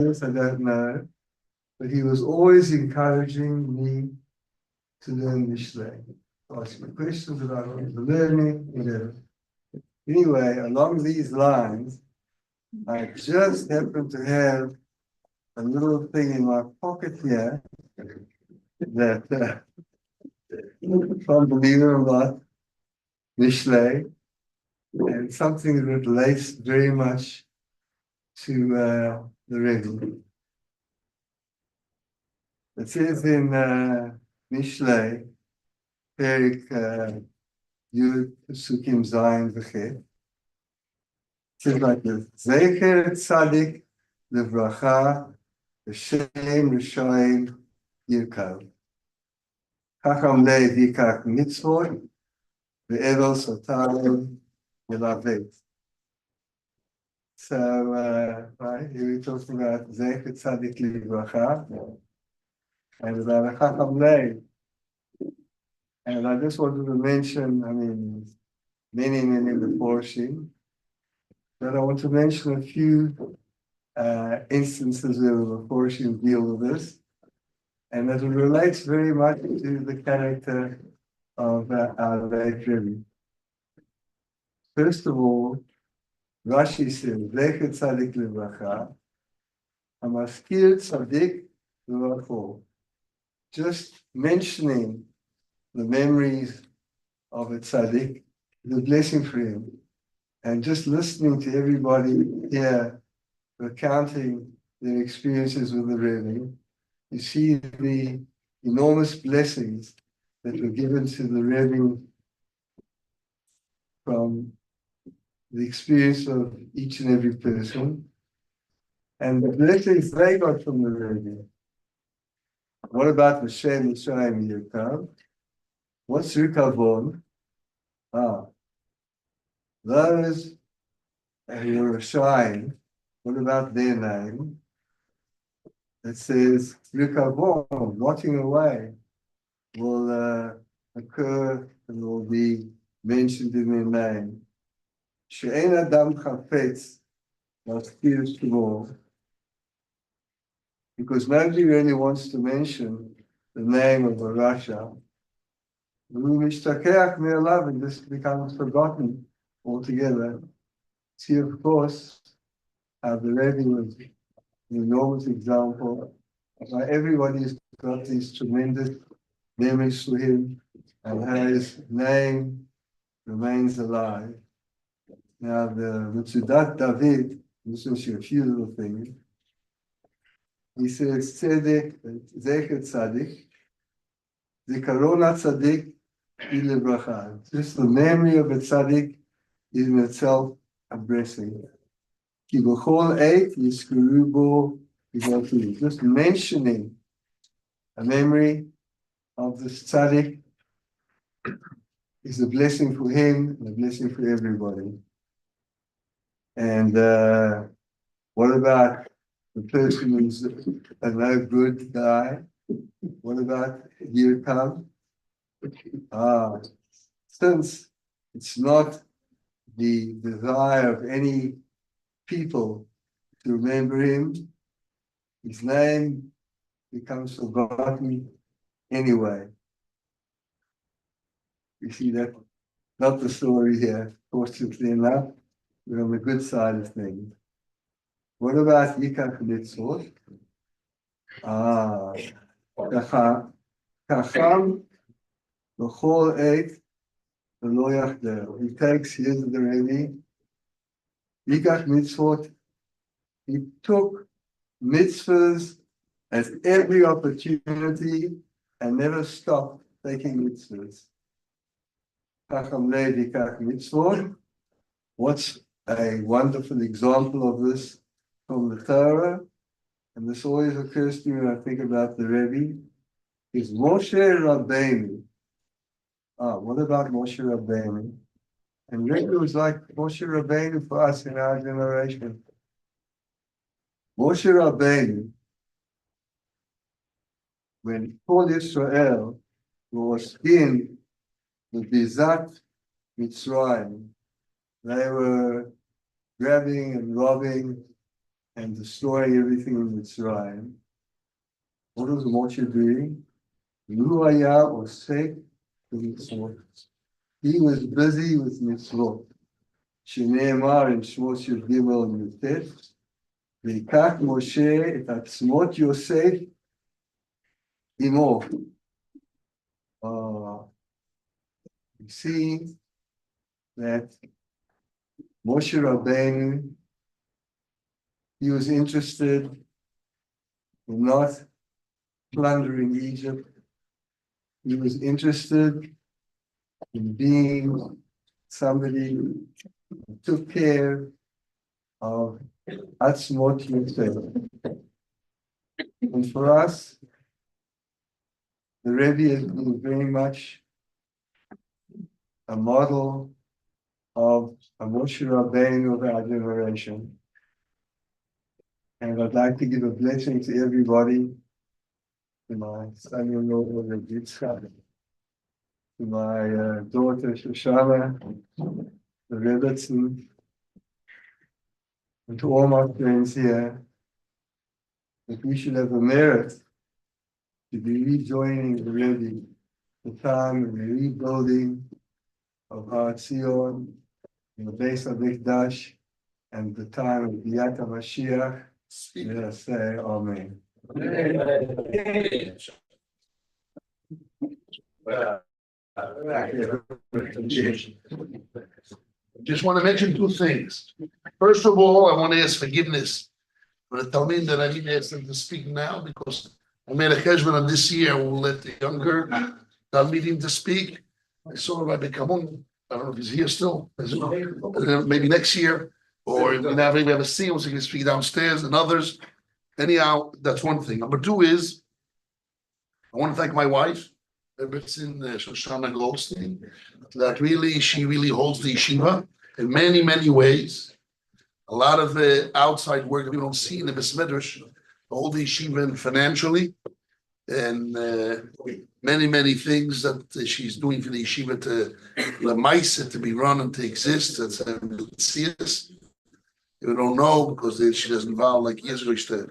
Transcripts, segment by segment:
this, I don't know. But he was always encouraging me to learn Mishle. Ask me questions about the learning, whatever. Anyway, along these lines, I just happened to have a little thing in my pocket here that, from believe it or not, Mishle, and something that relates very much to the Rebbe. It says in Mishle, Perik Yud Pesukim Zayin V'Chet. It says like this: Zecher Tzadik Levracha V'Shem Rishayim Yirkav Chacham Lev Yikach Mitzvot V'Evel Sotarim Yelavet. So, right, here we're talking about Zecher Tzadik Levracha and about Chacham Lev. And I just wanted to mention, I mean, many portion, but I want to mention a few instances where the portion deal with this, and that it relates very much to the character of our late Rebbe. First of all, Rashi says, Zecher Tzadik Livracha, Hamaskir Tzadik Livracho. Just mentioning the memories of a tzaddik, the blessing for him, and just listening to everybody here recounting their experiences with the Rebbe, you see the enormous blessings that were given to the Rebbe from the experience of each and every person, and the blessings they got from the Rebbe. What about the Shem Yisrael Yirkav? What's Rikavon? Those who are Rishayim, what about their name? It says Rikavon, rotting away, will occur and will be mentioned in their name. She'en Adam Chafetz Maskir Shmo, because nobody really wants to mention the name of a Rasha. And this becomes forgotten altogether. See, of course, how the Rebbe was an enormous example of how everybody's got these tremendous memories for him and how his name remains alive. Now, the Mitzudat David, this is a few little things. He says, Tzedek, Zecher Tzadik, Zikaron Tzadik, just the memory of a tzaddik is in itself a blessing. Just mentioning a memory of this tzaddik is a blessing for him and a blessing for everybody. And what about the person who's a no good guy? What about Yirkav? Since it's not the desire of any people to remember him, his name becomes forgotten anyway. You see that? Not the story here, fortunately enough. We're on the good side of things. What about Yikach Mitzvot? Kacham L'chol eit v'lo yachdel. He takes, here's the Rebbe, Yikach Mitzvot, he took mitzvahs at every opportunity and never stopped taking mitzvahs. Chacham Lev Yikach Mitzvot. What's a wonderful example of this from the Torah? And this always occurs to me when I think about the Rebbe, is Moshe Rabbeinu. What about Moshe Rabbeinu? And Rebbe was like Moshe Rabbeinu for us in our generation. Moshe Rabbeinu, when all Israel was in the Bizat Mitzrayim, they were grabbing and robbing and destroy everything in Mitzrayim. What was Moshe doing? Lu haya osek b'mitzvot. He was busy with mitzvot. Shneimar in Shmos Yud Gimel Yutet. ויקח משה את עצמות יוסף עמו. You see that Moshe Rabbeinu, he was interested in not plundering Egypt. He was interested in being somebody who took care of Atzmot Yosef. And for us, the Rebbe is very much a model of a Moshe Rabbeinu of our generation. And I'd like to give a blessing to everybody, to my son-in-law, Rebbe Yitzchak, to my daughter, Shoshana, the Rebbetzin, and to all my friends here, that we should have the merit to be rejoining the Rebbe, the time of the rebuilding of Har Zion, in the base of Mikdash, and the time of Biat HaMashiach. Let us say Amen. Just want to mention two things. First of all, I want to ask forgiveness for the Talmud that I didn't ask them to speak now because I made a cheshbon on this year. We'll let the younger Talmidim to speak. I saw Rabbi Kamun. I don't know if he's here still. Maybe next year, or maybe we have a scene so he can speak downstairs and others. Anyhow, that's one thing. Number two is I want to thank my wife, Shoshana Goldstein, that really she really holds the yeshiva in many, many ways. A lot of the outside work that we don't see in the Besmedrash, hold the yeshiva financially, and many, many things that she's doing for the yeshiva to the mice to be run and to exist. That's serious. You don't know because she doesn't involve like years ago. The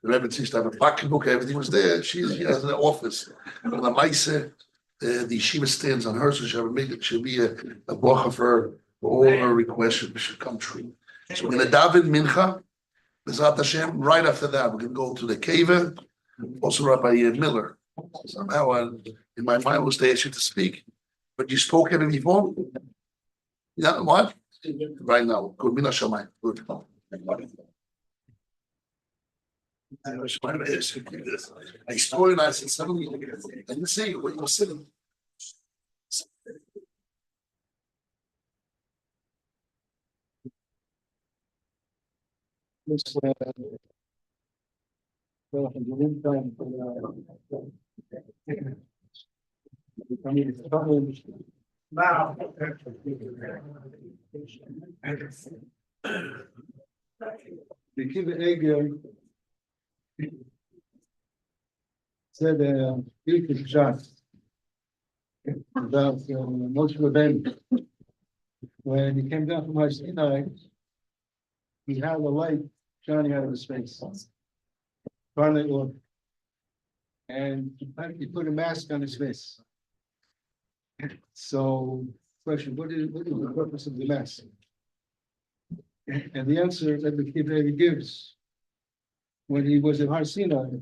Rebbe used to have a pocketbook, everything was there. She has an office. But the mice, the yeshiva stands on her, so she'll be a bracha for all her requests should come true. So we're going to daven mincha, B'ezrat Hashem. Right after that, we're going to go to the cave. Also, Rabbi Miller. Somehow, in my mind, was to ask you to speak, but you spoke ever before. Yeah, what? Right now, good. Mina Shamayim. Good. I saw it. I said, suddenly, I didn't see you when you were sitting. The Kiva Eger said a beautiful shot about Moshe Rabbeinu. When he came down from Har Sinai, he had a light shining out of his face. And he put a mask on his face. So, question: what is the purpose of the mask? And the answer that the Kiva gives, when he was at Har Sinai,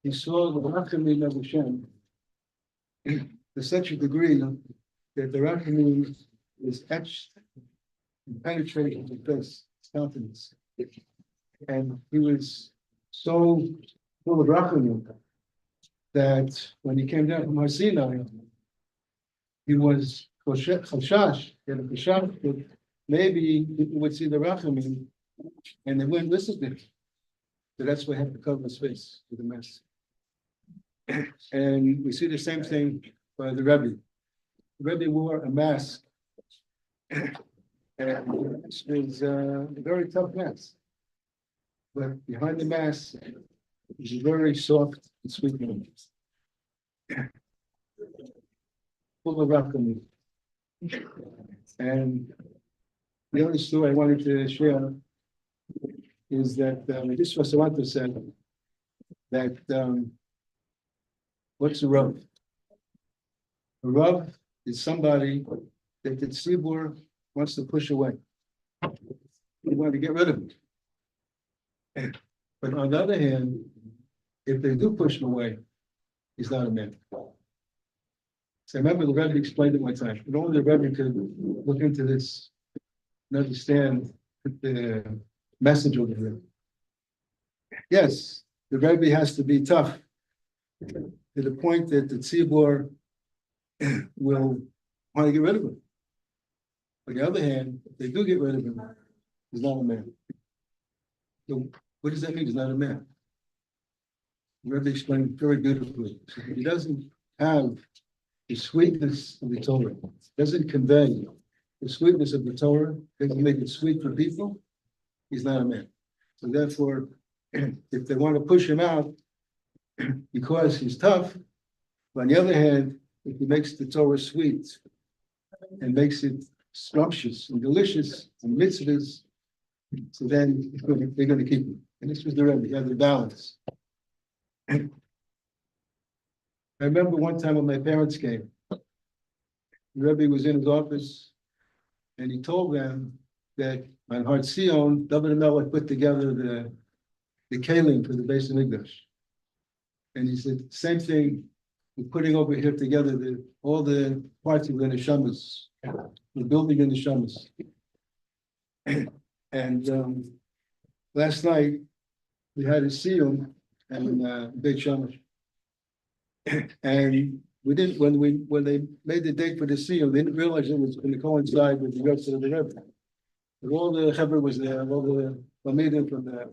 he saw the Rachamim of Hashem to such a degree that the Rachamim is etched and penetrating his face, his countenance. And he was so full of Rachamim that when he came down from Har Sinai, he was chashash, he had a chashash that maybe people would see the Rachamim and they wouldn't listen to him. So that's why he had to cover his face with a mask. And we see the same thing by the Rebbe. The Rebbe wore a mask, and it was a very tough mask. But behind the mask is a very soft and sweet man, full of rachamim. And the other story I wanted to share is that this was what to say that what's a Rav? A Rav is somebody that the tzibur wants to push away. They want to get rid of it. But on the other hand, if they do push him away, he's not a man. So I remember the Rebbe explained it one time, but only the Rebbe could look into this and understand the message of the Rebbe. Yes, the Rebbe has to be tough to the point that the tzibur will want to get rid of him. On the other hand, if they do get rid of him, he's not a man. So what does that mean? He's not a man. The Rebbe explained very beautifully. He doesn't have the sweetness of the Torah. Doesn't convey the sweetness of the Torah. Doesn't make it sweet for people. He's not a man. So therefore, if they want to push him out because he's tough, but on the other hand, if he makes the Torah sweet and makes it scrumptious and delicious and mitzvahs, so then they're going to keep him. And this was the Rebbe. He had the balance. I remember one time when my parents came, the Rebbe was in his office and he told them that on Har Zion, David Melech put together the kalim for the Beis Hamikdash. And he said, same thing, we're putting over here together all the parts of the neshamas, the building in the neshamas. And last night, we had a siyum in Beit Shemesh. And we didn't, when they made the date for the siyum, they didn't realize it was going to coincide with the rest of the Rebbe. But all the Hebrew was there, all the Talmidim from the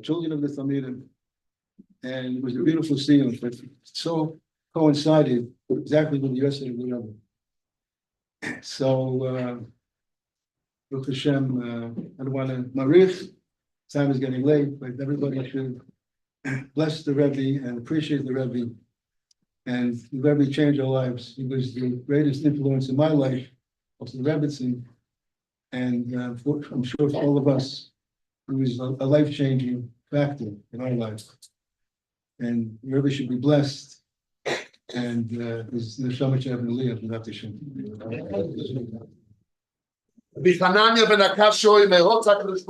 children of the Talmidim. And it was a beautiful siyum, but so coincided exactly with the rest of the Rebbe. So, Baruch Hashem, I don't want to marich. Time is getting late, but everybody should bless the Rebbe and appreciate the Rebbe. And the Rebbe changed our lives. He was the greatest influence in my life, also the Rebbetzin. And I'm sure for all of us, it was a life-changing factor in our lives. And the Rebbe should be blessed. And there's so much heaven to live without the Shem. בחנניה בן הקשוי, מהות הקדוש ברוך